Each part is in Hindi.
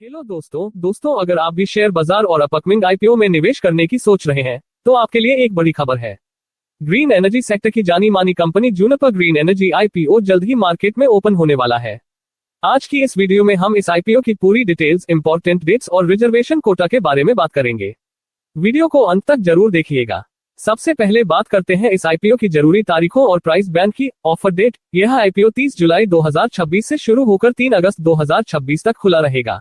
हेलो दोस्तों अगर आप भी शेयर बाजार और अपकमिंग आईपीओ में निवेश करने की सोच रहे हैं तो आपके लिए एक बड़ी खबर है। ग्रीन एनर्जी सेक्टर की जानी मानी company Juniper green energy IPO जल्द ही मार्केट में ओपन होने वाला है। आज की इस वीडियो में हम इस आईपीओ की पूरी डिटेल्स, इंपॉर्टेंट डेट्स और रिजर्वेशन कोटा के बारे में बात करेंगे। वीडियो को अंत तक जरूर देखिएगा। सबसे पहले बात करते हैं इस आईपीओ की जरूरी तारीखों और प्राइस बैंड की। ऑफर डेट, यह आईपीओ 30 जुलाई 2026 से शुरू होकर 3 अगस्त 2026 तक खुला रहेगा।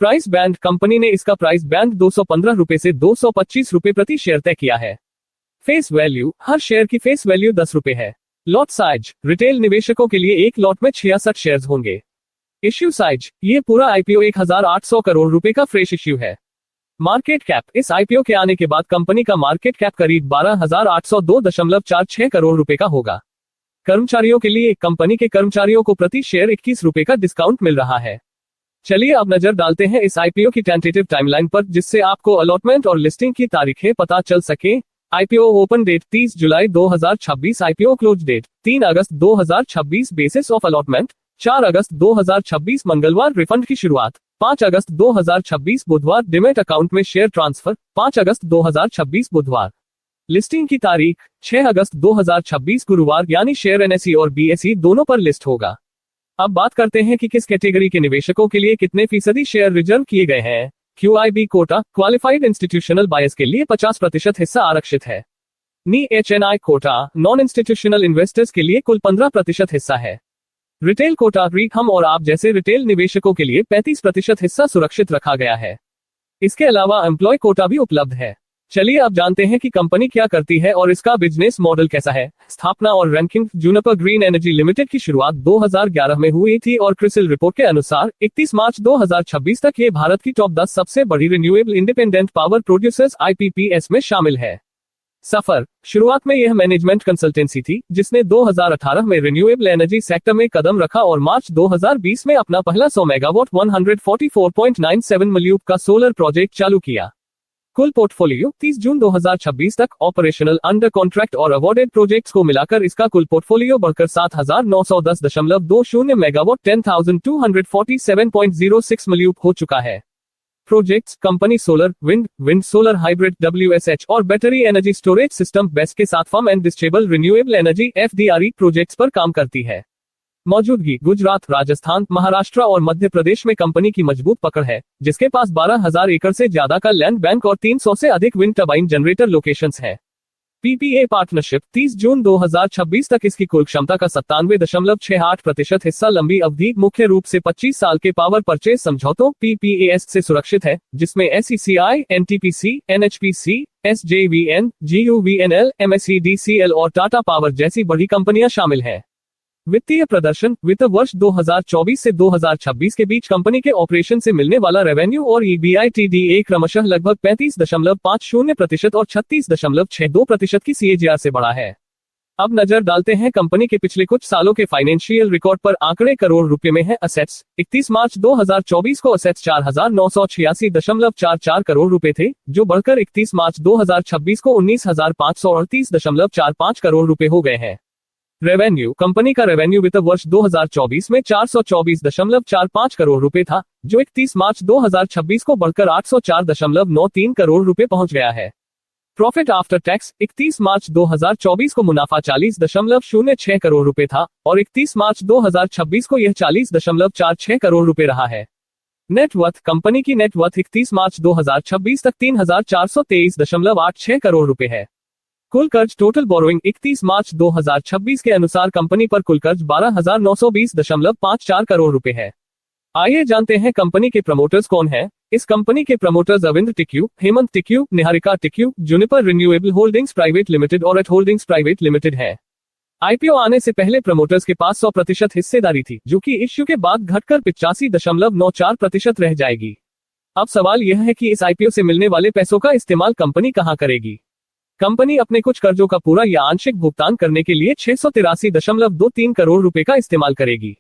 प्राइस बैंड, कंपनी ने इसका प्राइस बैंड 215 रुपए से 225 रुपए प्रति शेयर तय किया है। फेस वैल्यू, हर शेयर की फेस वैल्यू 10 रुपए है। लॉट साइज, रिटेल निवेशकों के लिए एक लॉट में 66 शेयर्स होंगे। इश्यू साइज, ये पूरा आईपीओ 1800 करोड़ रुपए का फ्रेश इश्यू है। मार्केट कैप, इस आईपीओ के आने के बाद कंपनी का मार्केट कैप करीब 12,802.46 करोड़ रुपए का होगा। कर्मचारियों के लिए, कंपनी के कर्मचारियों को प्रति शेयर 21 रुपए का डिस्काउंट मिल रहा है। चलिए अब नजर डालते हैं इस आईपीओ की टेंटेटिव टाइमलाइन पर, जिससे आपको अलॉटमेंट और लिस्टिंग की तारीखें पता चल सके। आईपीओ ओपन डेट 30 जुलाई 2026, आईपीओ क्लोज डेट 3 अगस्त 2026, बेसिस ऑफ अलॉटमेंट 4 अगस्त 2026 मंगलवार, रिफंड की शुरुआत 5 अगस्त 2026 बुधवार, डिमेट अकाउंट में शेयर ट्रांसफर 5 अगस्त 2026 बुधवार। लिस्टिंग की तारीख 6 अगस्त 2026 गुरुवार, यानी शेयर एनएसई और बीएसई दोनों पर लिस्ट होगा। अब बात करते हैं कि किस कैटेगरी के निवेशकों के लिए कितने फीसदी शेयर रिजर्व किए गए हैं। QIB quota, qualified institutional buyers के लिए 50% हिस्सा आरक्षित है। HNI quota, non institutional investors के लिए कुल 15% हिस्सा है। रिटेल कोटा, REIT हम और आप जैसे रिटेल निवेशकों के लिए 35% हिस्सा सुरक्षित रखा गया है। इसके अलावा एम्प्लॉय कोटा भी उपलब्ध है। चलिए अब जानते हैं कि कंपनी क्या करती है और इसका बिजनेस मॉडल कैसा है। स्थापना और ranking, Juniper green energy limited की शुरुआत 2011 में हुई थी और क्रिसिल रिपोर्ट के अनुसार 31 मार्च 2026 तक ये भारत की टॉप 10 सबसे बड़ी renewable independent power producers IPPs में शामिल है। सफर, शुरुआत में यह मैनेजमेंट कंसल्टेंसी थी, जिसने 2018 में रिन्यूएबल एनर्जी सेक्टर में कदम रखा और मार्च 2020 में अपना पहला 100 मेगावाट 144.97 MW का सोलर प्रोजेक्ट चालू किया। कुल पोर्टफोलियो 30 जून 2026 तक ऑपरेशनल, अंडर कॉन्ट्रैक्ट और अवॉर्डेड प्रोजेक्ट्स को मिलाकर इसका कुल पोर्टफोलियो बढ़कर 7,910.20 मेगावाट 10,247.06 MW हो चुका है। Projects, company solar, wind solar hybrid WSH और battery energy storage system base के साथ firm and distributable renewable energy FDRE projects पर काम करती है। मौजूदगी, गुजरात, राजस्थान, महाराष्ट्र और मध्य प्रदेश में कंपनी की मजबूत पकड़ है, जिसके पास 12,000 एकड़ से ज्यादा का लैंड बैंक और 300 से अधिक विंड टर्बाइन जनरेटर लोकेशंस है। PPA पार्टनरशिप, 30 जून 2026 तक इसकी कुल क्षमता का 97.68% हिस्सा लंबी अवधि, मुख्य रूप से 25 साल के पावर परचेज समझौतों PPAS से सुरक्षित है, जिसमें SECI, NTPC, NHPC, SJVN, GUVNL, MSEDCL और टाटा पावर जैसी बड़ी कंपनियां शामिल हैं। वित्तीय प्रदर्शन, वित्त वर्ष 2024 से 2026 के बीच कंपनी के ऑपरेशन से मिलने वाला रेवेन्यू और EBITDA क्रमशः लगभग 35.50% और 36.62% की CAGR से बढ़ा है। अब नजर डालते हैं कंपनी के पिछले कुछ सालों के फाइनेंशियल रिकॉर्ड पर। आंकड़े करोड़ रुपए में है। असेट्स, 31 मार्च 2024 को असेट्स 4,986.44 करोड़ रुपए थे, जो बढ़कर 31 मार्च 2026 को 19,538.45 करोड़ रुपए हो गए हैं। रेवेन्यू, कंपनी का रेवेन्यू वित्त वर्ष 2024 में 424.45 करोड़ रुपए था, जो 31 मार्च 2026 को बढ़कर 804.93 करोड़ रुपए पहुंच गया है। प्रॉफिट आफ्टर टैक्स, 31 मार्च 2024 को मुनाफा 40.06 करोड़ रुपए था और 31 मार्च 2026 को यह 40.46 करोड़ रुपए रहा है। नेटवर्थ, कंपनी की नेटवर्थ 31 मार्च 2026 तक 3,423.86 करोड़ रुपए है। कुल कर्ज, टोटल बोरोइंग, 31 मार्च 2026 के अनुसार कंपनी पर कुल कर्ज 12,920.54 करोड़ रुपए है। आइए जानते हैं कंपनी के प्रमोटर्स कौन हैं। इस कंपनी के promoters Arvind Tiku, Hemant Tiku, Niharika Tiku, Juniper renewable holdings private limited और एट होल्डिंग्स प्राइवेट लिमिटेड है। आईपीओ आने से पहले प्रमोटर्स के पास 100% हिस्सेदारी थी, जो कि इश्यू के बाद घटकर 85.94% रह जाएगी। अब सवाल यह है कि इस आईपीओ से मिलने वाले पैसों का इस्तेमाल कंपनी कहां करेगी। कंपनी अपने कुछ कर्जों का पूरा या आंशिक भुगतान करने के लिए 683.23 करोड़ रुपए का इस्तेमाल करेगी।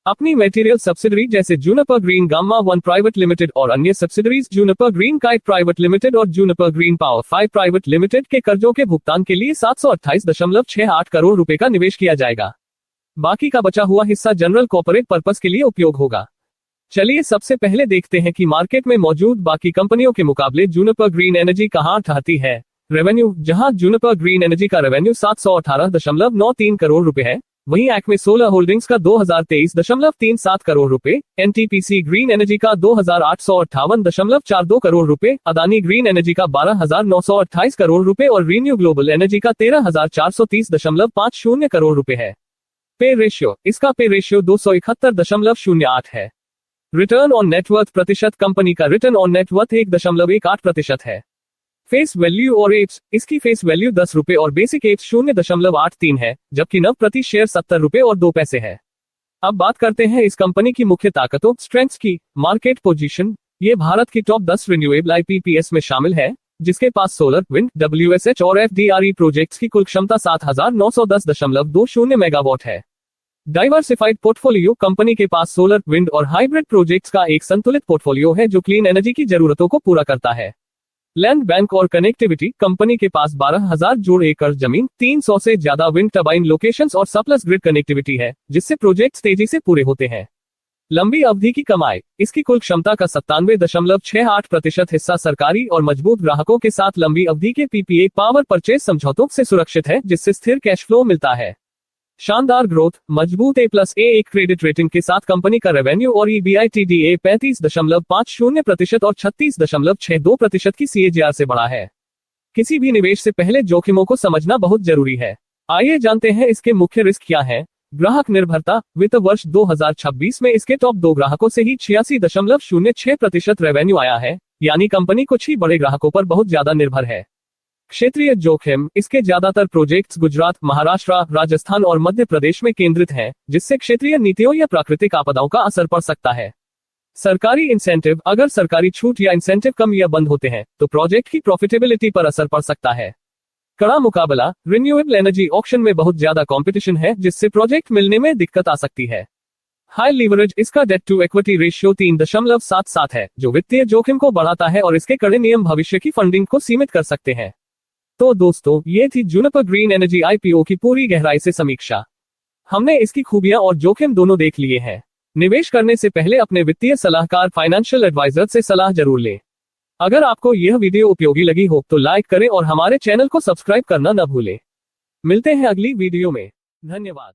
अपनी मटेरियल सब्सिडरी जैसे Juniper green gamma 1 private limited और अन्य subsidiaries Juniper green kite private limited और Juniper green power 5 private limited के कर्जों के भुगतान के लिए 728.68 करोड़ रुपए का निवेश किया जाएगा। बाकी का बचा हुआ हिस्सा जनरल कॉर्पोरेट पर्पस के लिए उपयोग होगा। चलिए सबसे पहले देखते हैं कि मार्केट में मौजूद बाकी कंपनियों के मुकाबले जूनिपर ग्रीन एनर्जी कहां ठहरती है। रेवेन्यू, जहां जूनिपर ग्रीन एनर्जी का रेवेन्यू 718.93 करोड़ रुपए है, वहीं एक्मे सोलर होल्डिंग्स का 2023.37 करोड़ रुपए, एनटीपीसी ग्रीन एनर्जी का 2858.42 करोड़ रुपए, अदानी ग्रीन एनर्जी का 12,928 करोड़ रुपए और रीन्यू ग्लोबल एनर्जी का 13,430.50 करोड़ रुपए है। पे रेशियो, इसका पे रेशियो 271.08 है। रिटर्न ऑन नेटवर्थ प्रतिशत, कंपनी का रिटर्न ऑन नेटवर्थ 1.18% है। फेस वैल्यू और एप्स, इसकी फेस वैल्यू 10 रुपए और बेसिक एप्स 0.83 है, जबकि नव प्रति शेयर 70 रुपए और 2 पैसे है। अब बात करते हैं इस कंपनी की मुख्य ताकतों, स्ट्रेंथ्स की। मार्केट पोजीशन, ये भारत की टॉप 10 रिन्यूएबल आईपीपीएस में शामिल है, जिसके पास सोलर, विंड, डब्ल्यूएसएच और एफडीआरई प्रोजेक्ट्स की कुल क्षमता 7910.20 मेगावाट है। डाइवर्सिफाइड पोर्टफोलियो, कंपनी के पास सोलर, विंड और हाइब्रिड प्रोजेक्ट्स का एक संतुलित पोर्टफोलियो है जो क्लीन एनर्जी की जरूरतों को पूरा करता है। लैंड बैंक और कनेक्टिविटी, कंपनी के पास 12,000 जोड़ एकड़ जमीन, 300 से ज्यादा विंड टर्बाइन लोकेशंस और सरप्लस ग्रिड कनेक्टिविटी है, जिससे प्रोजेक्ट्स तेजी से पूरे होते हैं। लंबी अवधि की कमाई, इसकी कुल क्षमता का 97.68% हिस्सा सरकारी और मजबूत ग्राहकों के साथ लंबी अवधि के पीपीए पावर परचेज समझौतों से सुरक्षित है, जिससे स्थिर कैश फ्लो मिलता है। शानदार ग्रोथ, मजबूत A+A क्रेडिट रेटिंग के साथ कंपनी का रेवेन्यू और EBITDA 35.50% और 36.62% की CAGR से बढ़ा है। किसी भी निवेश से पहले जोखिमों को समझना बहुत जरूरी है। आइए जानते हैं इसके मुख्य रिस्क क्या हैं। ग्राहक निर्भरता, वित्त वर्ष 2026 में इसके टॉप 2 ग्राहकों से ही 86.06% रेवेन्यू आया है, यानी कंपनी कुछ ही बड़े ग्राहकों पर बहुत ज्यादा निर्भर है। क्षेत्रीय जोखिम, इसके ज्यादातर प्रोजेक्ट्स गुजरात, महाराष्ट्र, राजस्थान और मध्य प्रदेश में केंद्रित हैं, जिससे क्षेत्रीय नीतियों या प्राकृतिक आपदाओं का असर पड़ सकता है। सरकारी इंसेंटिव, अगर सरकारी छूट या इंसेंटिव कम या बंद होते हैं तो प्रोजेक्ट की प्रॉफिटेबिलिटी पर असर पड़ सकता है। कड़ा मुकाबला, रिन्यूएबल एनर्जी ऑक्शन में बहुत ज्यादा कंपटीशन है, जिससे प्रोजेक्ट मिलने में दिक्कत आ सकती है। हाई लीवरेज, इसका डेट टू इक्विटी रेशियो 3.77 है, जो वित्तीय जोखिम को बढ़ाता है और इसके कड़े नियम भविष्य की फंडिंग को सीमित कर सकते हैं। तो दोस्तों, ये थी जूनिपर ग्रीन एनर्जी आईपीओ की पूरी गहराई से समीक्षा। हमने इसकी खूबियां और जोखिम दोनों देख लिए हैं। निवेश करने से पहले अपने वित्तीय सलाहकार, फाइनेंशियल एडवाइजर से सलाह जरूर लें। अगर आपको यह वीडियो उपयोगी लगी हो तो लाइक करें और हमारे चैनल को सब्सक्राइब करना न भूलें। मिलते हैं अगली वीडियो में। धन्यवाद।